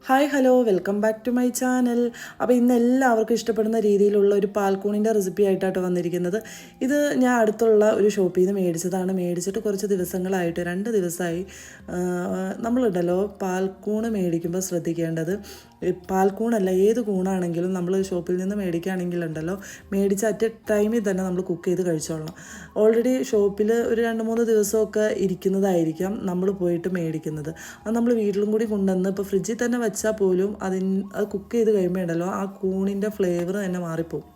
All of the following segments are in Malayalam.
Hi hello welcome back to my channel. അപ്പോൾ ഇന്ന് എല്ലാവർക്കും ഇഷ്ടപ്പെടുന്ന രീതിയിലുള്ള ഒരു പാൽക്കൂണിൻ്റെ റെസിപ്പി ആയിട്ടാണ് വന്നിരിക്കുന്നത്. ഇത് ഞാൻ അടുത്തുള്ള ഒരു ഷോപ്പിൽ നിന്ന് മേടിച്ചതാണ്. മേടിച്ചിട്ട് കുറച്ച് ദിവസങ്ങളായിട്ട് 2 ദിവസമായി. നമ്മളുണ്ടല്ലോ പാൽക്കൂണ് മേടിക്കുമ്പോൾ ശ്രദ്ധിക്കേണ്ടത്, പാൽക്കൂണല്ല ഏത് കൂണാണെങ്കിലും നമ്മൾ ഷോപ്പിൽ നിന്ന് മേടിക്കുകയാണെങ്കിലുണ്ടല്ലോ, മേടിച്ച അറ്റ് ടൈമിൽ തന്നെ നമ്മൾ കുക്ക് ചെയ്ത് കഴിച്ചോളണം. ഓൾറെഡി ഷോപ്പിൽ ഒരു 2-3 ദിവസമൊക്കെ ഇരിക്കുന്നതായിരിക്കാം നമ്മൾ പോയിട്ട് മേടിക്കുന്നത്. അത് നമ്മൾ വീട്ടിലും കൂടി കൊണ്ടുവന്ന് ഇപ്പോൾ ഫ്രിഡ്ജിൽ തന്നെ വെച്ചാൽ പോലും അത് കുക്ക് ചെയ്ത് കഴിയുമ്പോൾ ഉണ്ടല്ലോ ആ കൂണിൻ്റെ ഫ്ലേവർ തന്നെ മാറിപ്പോവും.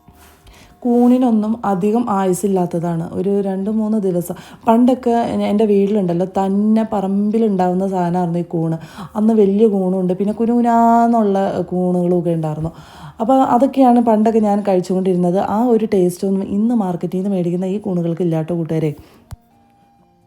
കൂണിനൊന്നും അധികം ആയുസില്ലാത്തതാണ്. ഒരു 2-3 ദിവസം പണ്ടൊക്കെ എൻ്റെ വീട്ടിലുണ്ടല്ലോ തന്നെ പറമ്പിലുണ്ടാകുന്ന സാധനമായിരുന്നു ഈ കൂണ്. അന്ന് വലിയ കൂണുണ്ട്, പിന്നെ കുനുകുനാന്നുള്ള കൂണുകളൊക്കെ ഉണ്ടായിരുന്നു. അപ്പോൾ അതൊക്കെയാണ് പണ്ടൊക്കെ ഞാൻ കഴിച്ചുകൊണ്ടിരുന്നത്. ആ ഒരു ടേസ്റ്റൊന്നും ഇന്ന് മാർക്കറ്റിൽ നിന്ന് മേടിക്കുന്ന ഈ കൂണുകൾക്ക് ഇല്ലാട്ടോ കൂട്ടുകാരെ.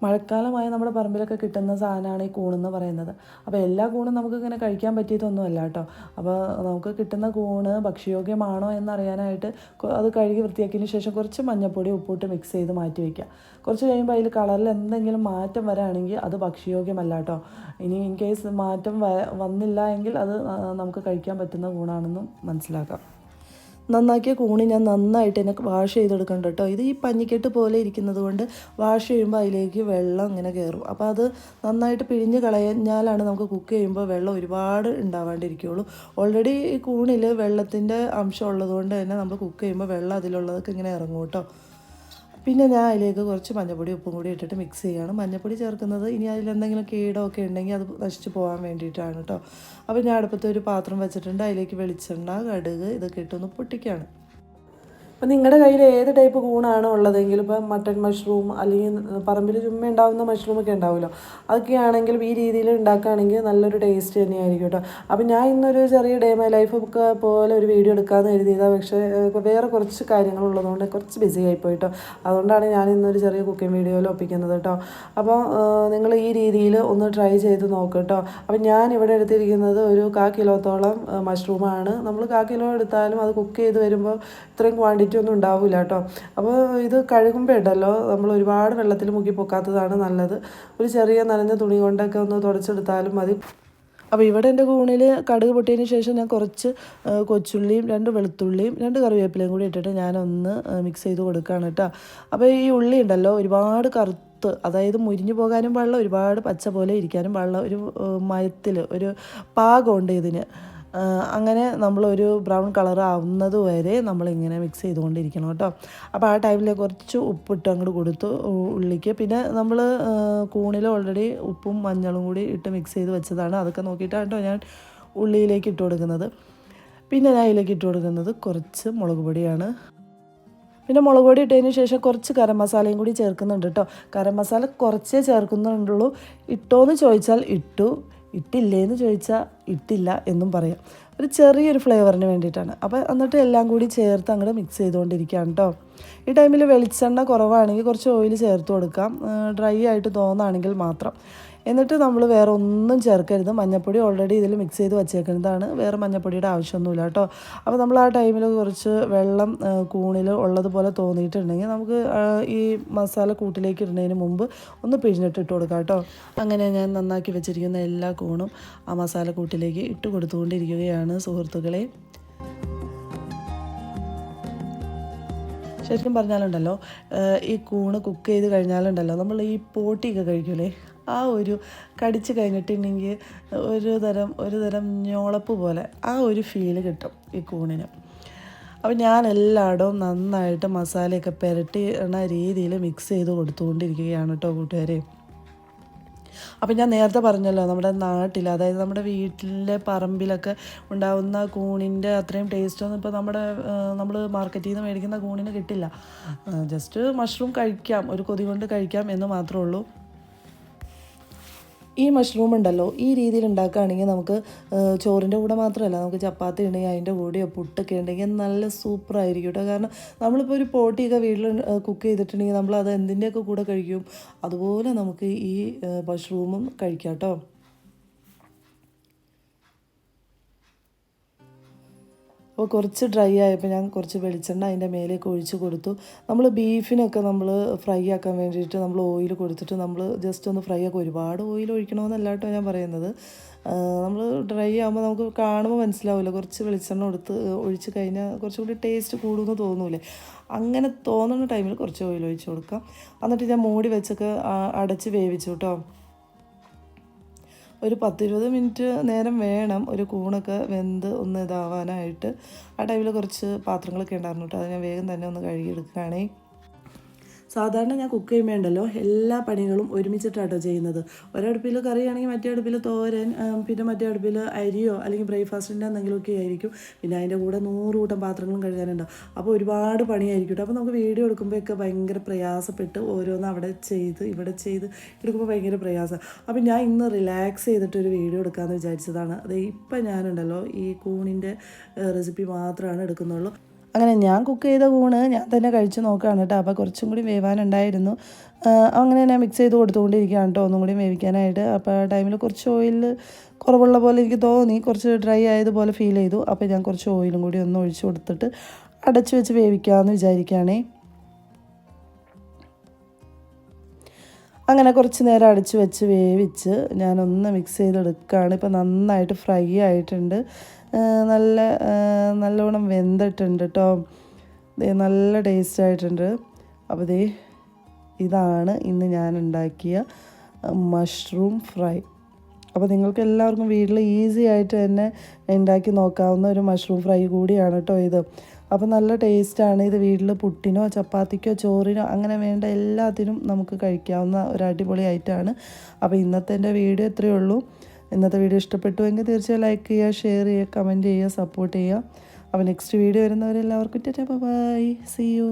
മഴക്കാലമായി നമ്മുടെ പറമ്പിലൊക്കെ കിട്ടുന്ന സാധനമാണ് ഈ കൂണെന്ന് പറയുന്നത്. അപ്പോൾ എല്ലാ കൂണും നമുക്ക് ഇങ്ങനെ കഴിക്കാൻ പറ്റിയതൊന്നുമല്ല കേട്ടോ. അപ്പോൾ നമുക്ക് കിട്ടുന്ന കൂണ് ഭക്ഷ്യയോഗ്യമാണോ എന്നറിയാനായിട്ട് അത് കഴുകി വൃത്തിയാക്കിയതിന് ശേഷം കുറച്ച് മഞ്ഞൾപ്പൊടി ഉപ്പിട്ട് മിക്സ് ചെയ്ത് മാറ്റി വയ്ക്കുക. കുറച്ച് കഴിയുമ്പോൾ അതിൽ കളറിൽ എന്തെങ്കിലും മാറ്റം വരാണെങ്കിൽ അത് ഭക്ഷ്യയോഗ്യമല്ല കേട്ടോ. ഇനി ഇൻ കേസ് മാറ്റം വന്നില്ല എങ്കിൽ അത് നമുക്ക് കഴിക്കാൻ പറ്റുന്ന കൂണാണെന്നും മനസ്സിലാക്കാം. നന്നാക്കിയ കൂണി ഞാൻ നന്നായിട്ട് എനിക്ക് വാഷ് ചെയ്തെടുക്കണ്ട കേട്ടോ. ഇത് ഈ പഞ്ഞിക്കെട്ട് പോലെ ഇരിക്കുന്നത് കൊണ്ട് വാഷ് ചെയ്യുമ്പോൾ അതിലേക്ക് വെള്ളം ഇങ്ങനെ കയറും. അപ്പോൾ അത് നന്നായിട്ട് പിഴിഞ്ഞ് കളഞ്ഞാലാണ് നമുക്ക് കുക്ക് ചെയ്യുമ്പോൾ വെള്ളം ഒരുപാട് ഉണ്ടാവാണ്ടിരിക്കുകയുള്ളൂ. ഓൾറെഡി ഈ കൂണിൽ വെള്ളത്തിൻ്റെ അംശം ഉള്ളതുകൊണ്ട് തന്നെ നമ്മൾ കുക്ക് ചെയ്യുമ്പോൾ വെള്ളം അതിലുള്ളതൊക്കെ ഇങ്ങനെ ഇറങ്ങും കേട്ടോ. പിന്നെ ഞാൻ അതിലേക്ക് കുറച്ച് മഞ്ഞൾപ്പൊടി ഉപ്പും കൂടി ഇട്ടിട്ട് മിക്സ് ചെയ്യുകയാണ്. മഞ്ഞൾപ്പൊടി ചേർക്കുന്നത് ഇനി അതിലെന്തെങ്കിലും കീടമൊക്കെ ഉണ്ടെങ്കിൽ അത് നശിച്ച് പോകാൻ വേണ്ടിയിട്ടാണ് കേട്ടോ. അപ്പോൾ ഞാൻ അടുപ്പത്ത് ഒരു പാത്രം വെച്ചിട്ടുണ്ട്. അതിലേക്ക് വെളിച്ചെണ്ണ, കടുക് ഇതൊക്കെ ഇട്ടൊന്ന് പൊട്ടിക്കുകയാണ്. അപ്പം നിങ്ങളുടെ കയ്യിൽ ഏത് ടൈപ്പ് കൂണാണോ ഉള്ളതെങ്കിലും, ഇപ്പോൾ മട്ടൺ മഷ്റൂം അല്ലെങ്കിൽ പറമ്പിൽ ചുമ്മാ ഉണ്ടാകുന്ന മഷ്റൂമൊക്കെ ഉണ്ടാവുമല്ലോ, അതൊക്കെ ആണെങ്കിലും ഈ രീതിയിൽ ഉണ്ടാക്കുകയാണെങ്കിൽ നല്ലൊരു ടേസ്റ്റ് തന്നെയായിരിക്കും കേട്ടോ. അപ്പം ഞാൻ ഇന്നൊരു ചെറിയ ഡേ മൈ ലൈഫ് ഒക്കെ പോലെ ഒരു വീഡിയോ എടുക്കാമെന്ന് എഴുതിയതാണ്. പക്ഷേ വേറെ കുറച്ച് കാര്യങ്ങളുള്ളതുകൊണ്ട് കുറച്ച് ബിസി ആയിപ്പോയി കേട്ടോ. അതുകൊണ്ടാണ് ഞാൻ ഇന്നൊരു ചെറിയ കുക്കിംഗ് വീഡിയോയിൽ ഒപ്പിക്കുന്നത് കേട്ടോ. അപ്പോൾ നിങ്ങൾ ഈ രീതിയിൽ ഒന്ന് ട്രൈ ചെയ്ത് നോക്കുക കേട്ടോ. അപ്പം ഞാൻ ഇവിടെ എടുത്തിരിക്കുന്നത് ഒരു 1/4 കിലോത്തോളം മഷ്റൂമാണ്. നമ്മൾ 1/4 കിലോ എടുത്താലും അത് കുക്ക് ചെയ്ത് വരുമ്പോൾ ഇത്രയും ക്വാണ്ടിറ്റി ഒന്നും ഉണ്ടാവില്ല കേട്ടോ. അപ്പോൾ ഇത് കഴുകുമ്പോൾ ഉണ്ടല്ലോ നമ്മൾ ഒരുപാട് വെള്ളത്തിൽ മുക്കി പൊക്കാത്തതാണ് നല്ലത്. ഒരു ചെറിയ നനഞ്ഞ തുണി കൊണ്ടൊക്കെ ഒന്ന് തുടച്ചെടുത്താലും മതി. അപ്പോൾ ഇവിടെ എൻ്റെ കൂണിൽ കടുക് പൊട്ടിയതിന് ശേഷം ഞാൻ കുറച്ച് കൊച്ചുള്ളിയും 2 വെളുത്തുള്ളിയും 2 കറിവേപ്പിലയും കൂടി ഇട്ടിട്ട് ഞാനൊന്ന് മിക്സ് ചെയ്ത് കൊടുക്കുകയാണ് കേട്ടോ. അപ്പോൾ ഈ ഉള്ളി ഉണ്ടല്ലോ ഒരുപാട് കറുത്ത്, അതായത് മുരിഞ്ഞു പോകാനും പാടില്ല, ഒരുപാട് പച്ച പോലെ ഇരിക്കാനും പാടില്ല. ഒരു മയത്തിൽ ഒരു പാകമുണ്ട് ഇതിന്. അങ്ങനെ നമ്മളൊരു ബ്രൗൺ കളർ ആവുന്നത് വരെ നമ്മളിങ്ങനെ മിക്സ് ചെയ്തുകൊണ്ടിരിക്കണം കേട്ടോ. അപ്പോൾ ആ ടൈമിൽ കുറച്ച് ഉപ്പിട്ട് അങ്ങോട്ട് കൊടുത്തു ഉള്ളിക്ക്. പിന്നെ നമ്മൾ കൂണിൽ ഓൾറെഡി ഉപ്പും മഞ്ഞളും കൂടി ഇട്ട് മിക്സ് ചെയ്ത് വെച്ചതാണ്. അതൊക്കെ നോക്കിയിട്ടാണ് കേട്ടോ ഞാൻ ഉള്ളിയിലേക്ക് ഇട്ട് കൊടുക്കുന്നത്. പിന്നെ ഞാൻ അതിലേക്ക് ഇട്ട് കൊടുക്കുന്നത് കുറച്ച് മുളക് പൊടിയാണ്. പിന്നെ മുളക് പൊടി ഇട്ടതിന് ശേഷം കുറച്ച് ഗരം മസാലയും കൂടി ചേർക്കുന്നുണ്ട് കേട്ടോ. ഗരം മസാല കുറച്ചേ ചേർക്കുന്നുണ്ടുള്ളൂ. ഇട്ടോയെന്ന് ചോദിച്ചാൽ ഇട്ടു, ഇട്ടില്ലേന്ന് ചോദിച്ചാൽ ഇട്ടില്ല എന്നും പറയാം. ഒരു ചെറിയൊരു ഫ്ലേവറിന് വേണ്ടിയിട്ടാണ്. അപ്പോൾ എന്നിട്ട് എല്ലാം കൂടി ചേർത്ത് അങ്ങോട്ട് മിക്സ് ചെയ്തുകൊണ്ടിരിക്കുകയാണ് കേട്ടോ. ഈ ടൈമിൽ വെളിച്ചെണ്ണ കുറവാണെങ്കിൽ കുറച്ച് ഓയിൽ ചേർത്ത് കൊടുക്കാം, ഡ്രൈ ആയിട്ട് തോന്നുകയാണെങ്കിൽ മാത്രം. എന്നിട്ട് നമ്മൾ വേറെ ഒന്നും ചേർക്കരുത്. മഞ്ഞൾപ്പൊടി ഓൾറെഡി ഇതിൽ മിക്സ് ചെയ്ത് വച്ചേക്കുന്നതാണ്, വേറെ മഞ്ഞൾപ്പൊടിയുടെ ആവശ്യമൊന്നുമില്ല കേട്ടോ. അപ്പോൾ നമ്മൾ ആ ടൈമിൽ കുറച്ച് വെള്ളം കൂണിൽ ഉള്ളതുപോലെ തോന്നിയിട്ടുണ്ടെങ്കിൽ നമുക്ക് ഈ മസാല കൂട്ടിലേക്ക് ഇടുന്നതിന് മുമ്പ് ഒന്ന് പിഴിഞ്ഞിട്ട് ഇട്ട് കൊടുക്കാം കേട്ടോ. അങ്ങനെ ഞാൻ നന്നാക്കി വെച്ചിരിക്കുന്ന എല്ലാ കൂണും ആ മസാല കൂട്ടിലേക്ക് ഇട്ട് കൊടുത്തുകൊണ്ടിരിക്കുകയാണ് സുഹൃത്തുക്കളെ. ശരിക്കും പറഞ്ഞാലുണ്ടല്ലോ, ഈ കൂണ് കുക്ക് ചെയ്ത് കഴിഞ്ഞാലുണ്ടല്ലോ നമ്മൾ ഈ പോട്ടിയൊക്കെ കഴിക്കൂലേ, ആ ഒരു കടിച്ച് കഴിഞ്ഞിട്ടുണ്ടെങ്കിൽ ഒരു തരം ഞോളപ്പ് പോലെ ആ ഒരു ഫീല് കിട്ടും ഈ കൂണിന്. അപ്പോൾ ഞാൻ എല്ലായിടവും നന്നായിട്ട് മസാലയൊക്കെ പുരട്ടിയ രീതിയിൽ മിക്സ് ചെയ്ത് കൊടുത്തുകൊണ്ടിരിക്കുകയാണ് കേട്ടോ കൂട്ടുകാരെ. അപ്പം ഞാൻ നേരത്തെ പറഞ്ഞല്ലോ, നമ്മുടെ നാട്ടിൽ, അതായത് നമ്മുടെ വീട്ടിലെ പറമ്പിലൊക്കെ ഉണ്ടാകുന്ന കൂണിൻ്റെ അത്രയും ടേസ്റ്റൊന്നും ഇപ്പോൾ നമ്മൾ മാർക്കറ്റിൽ നിന്ന് മേടിക്കുന്ന കൂണിന് കിട്ടില്ല. ജസ്റ്റ് മഷ്റൂം കഴിക്കാം, ഒരു കൊതി കൊണ്ട് കഴിക്കാം എന്ന് മാത്രമേ ഉള്ളൂ. ഈ മഷ്റൂം ഉണ്ടല്ലോ ഈ രീതിയിൽ ഉണ്ടാക്കുകയാണെങ്കിൽ നമുക്ക് ചോറിൻ്റെ കൂടെ മാത്രമല്ല, നമുക്ക് ചപ്പാത്തി ഉണ്ടെങ്കിൽ അതിൻ്റെ കൂടെയോ പുട്ടൊക്കെ ഉണ്ടെങ്കിൽ നല്ല സൂപ്പറായിരിക്കും കേട്ടോ. കാരണം നമ്മളിപ്പോൾ ഒരു പോട്ടിയൊക്കെ വീട്ടിൽ കുക്ക് ചെയ്തിട്ടുണ്ടെങ്കിൽ നമ്മളത് എന്തിൻ്റെയൊക്കെ കൂടെ കഴിക്കും, അതുപോലെ നമുക്ക് ഈ മഷ്റൂമും കഴിക്കാം കേട്ടോ. അപ്പോൾ കുറച്ച് ഡ്രൈ ആയപ്പോൾ ഞാൻ കുറച്ച് വെളിച്ചെണ്ണ അതിൻ്റെ മേലേക്ക് ഒഴിച്ച് കൊടുത്തു. നമ്മൾ ബീഫിനൊക്കെ നമ്മൾ ഫ്രൈ ആക്കാൻ വേണ്ടിയിട്ട് നമ്മൾ ഓയിൽ കൊടുത്തിട്ട് നമ്മൾ ജസ്റ്റ് ഒന്ന് ഫ്രൈ ആക്കുക. ഒരുപാട് ഓയിൽ ഒഴിക്കണമെന്നല്ല കേട്ടോ ഞാൻ പറയുന്നത്. നമ്മൾ ഡ്രൈ ആകുമ്പോൾ നമുക്ക് കാണുമ്പോൾ മനസ്സിലാവില്ല, കുറച്ച് വെളിച്ചെണ്ണ ഒഴിച്ച് കഴിഞ്ഞാൽ കുറച്ചും കൂടി ടേസ്റ്റ് കൂടുമെന്ന് തോന്നൂലേ. അങ്ങനെ തോന്നുന്ന ടൈമിൽ കുറച്ച് ഓയിൽ ഒഴിച്ച് കൊടുക്കാം. എന്നിട്ട് ഞാൻ മൂടി വെച്ചൊക്കെ അടച്ച് വേവിച്ചു കേട്ടോ. ഒരു 10-20 മിനിറ്റ് നേരം വേണം ഒരു കൂണൊക്കെ വെന്ത് ഒന്ന് ഇതാവാനായിട്ട്. ആ ടൈമിൽ കുറച്ച് പാത്രങ്ങളൊക്കെ ഉണ്ടായിരുന്നു കേട്ടോ, അത് ഞാൻ വേഗം തന്നെ ഒന്ന് കഴുകിയെടുക്കുകയാണേ. സാധാരണ ഞാൻ കുക്ക് ചെയ്യുമ്പോൾ ഉണ്ടല്ലോ എല്ലാ പണികളും ഒരുമിച്ചിട്ടാട്ടോ ചെയ്യുന്നത്. ഒരടുപ്പിൽ കറിയാണെങ്കിൽ മറ്റേ അടുപ്പിൽ തോരൻ, പിന്നെ മറ്റേ അടുപ്പിൽ അരിയോ അല്ലെങ്കിൽ ബ്രേക്ക്ഫാസ്റ്റിൻ്റെ എന്തെങ്കിലുമൊക്കെ ആയിരിക്കും. പിന്നെ അതിൻ്റെ കൂടെ 100 കൂട്ടം പാത്രങ്ങളും കഴുകാനുണ്ടാവും. അപ്പോൾ ഒരുപാട് പണിയായിരിക്കും കേട്ടോ. അപ്പോൾ നമുക്ക് വീഡിയോ എടുക്കുമ്പോഴൊക്കെ ഭയങ്കര പ്രയാസപ്പെട്ട് ഓരോന്ന് അവിടെ ചെയ്ത് ഇവിടെ ചെയ്ത് എടുക്കുമ്പോൾ ഭയങ്കര പ്രയാസം. അപ്പോൾ ഞാൻ ഇന്ന് റിലാക്സ് ചെയ്തിട്ടൊരു വീഡിയോ എടുക്കാമെന്ന് വിചാരിച്ചതാണ്. അത് ഇപ്പം ഞാനുണ്ടല്ലോ ഈ കൂണിൻ്റെ റെസിപ്പി മാത്രമാണ് എടുക്കുന്നുള്ളൂ. അങ്ങനെ ഞാൻ കുക്ക് ചെയ്ത കൂണ് ഞാൻ തന്നെ കഴിച്ച് നോക്കുകയാണ് കേട്ടോ. അപ്പോൾ കുറച്ചും കൂടി വേവാനുണ്ടായിരുന്നു. അങ്ങനെ ഞാൻ മിക്സ് ചെയ്ത് കൊടുത്തുകൊണ്ടിരിക്കുകയാണ് കേട്ടോ, ഒന്നും കൂടി വേവിക്കാനായിട്ട്. അപ്പോൾ ആ ടൈമിൽ കുറച്ച് ഓയിൽ കുറവുള്ള പോലെ എനിക്ക് തോന്നി, കുറച്ച് ഡ്രൈ ആയതുപോലെ ഫീൽ ചെയ്തു. അപ്പോൾ ഞാൻ കുറച്ച് ഓയിലും കൂടി ഒന്ന് ഒഴിച്ച് കൊടുത്തിട്ട് അടച്ച് വെച്ച് വേവിക്കാമെന്ന് വിചാരിക്കുകയാണേ. അങ്ങനെ കുറച്ച് നേരം അടച്ച് വെച്ച് വേവിച്ച് ഞാനൊന്ന് മിക്സ് ചെയ്തെടുക്കുകയാണ്. ഇപ്പോൾ നന്നായിട്ട് ഫ്രൈ ആയിട്ടുണ്ട്, നല്ലോണം വെന്തിട്ടുണ്ട് കേട്ടോ. നല്ല ടേസ്റ്റ് ആയിട്ടുണ്ട്. അപ്പോൾ ഇതാണ് ഇന്ന് ഞാൻ ഉണ്ടാക്കിയ മഷ്റൂം ഫ്രൈ. അപ്പോൾ നിങ്ങൾക്ക് എല്ലാവർക്കും വീട്ടിൽ ഈസി ആയിട്ട് തന്നെ ഉണ്ടാക്കി നോക്കാവുന്ന ഒരു മഷ്റൂം ഫ്രൈ കൂടിയാണ് കേട്ടോ ഇത്. അപ്പോൾ നല്ല ടേസ്റ്റാണ് ഇത്. വീട്ടിൽ പുട്ടിനോ ചപ്പാത്തിക്കോ ചോറിനോ അങ്ങനെ വേണ്ട എല്ലാത്തിനും നമുക്ക് കഴിക്കാവുന്ന ഒരു അടിപൊളി ഐറ്റമാണ്. അപ്പോൾ ഇന്നത്തെ എൻ്റെ വീഡിയോ ഇത്രയേ ഉള്ളൂ. ഇന്നത്തെ വീഡിയോ ഇഷ്ടപ്പെട്ടുവെങ്കിൽ തീർച്ചയായും ലൈക്ക് ചെയ്യുക, ഷെയർ ചെയ്യുക, കമൻറ്റ് ചെയ്യുക, സപ്പോർട്ട് ചെയ്യുക. അപ്പോൾ നെക്സ്റ്റ് വീഡിയോ വരുന്നവരെല്ലാവർക്കും ടാറ്റാ ബൈ, സീ യു.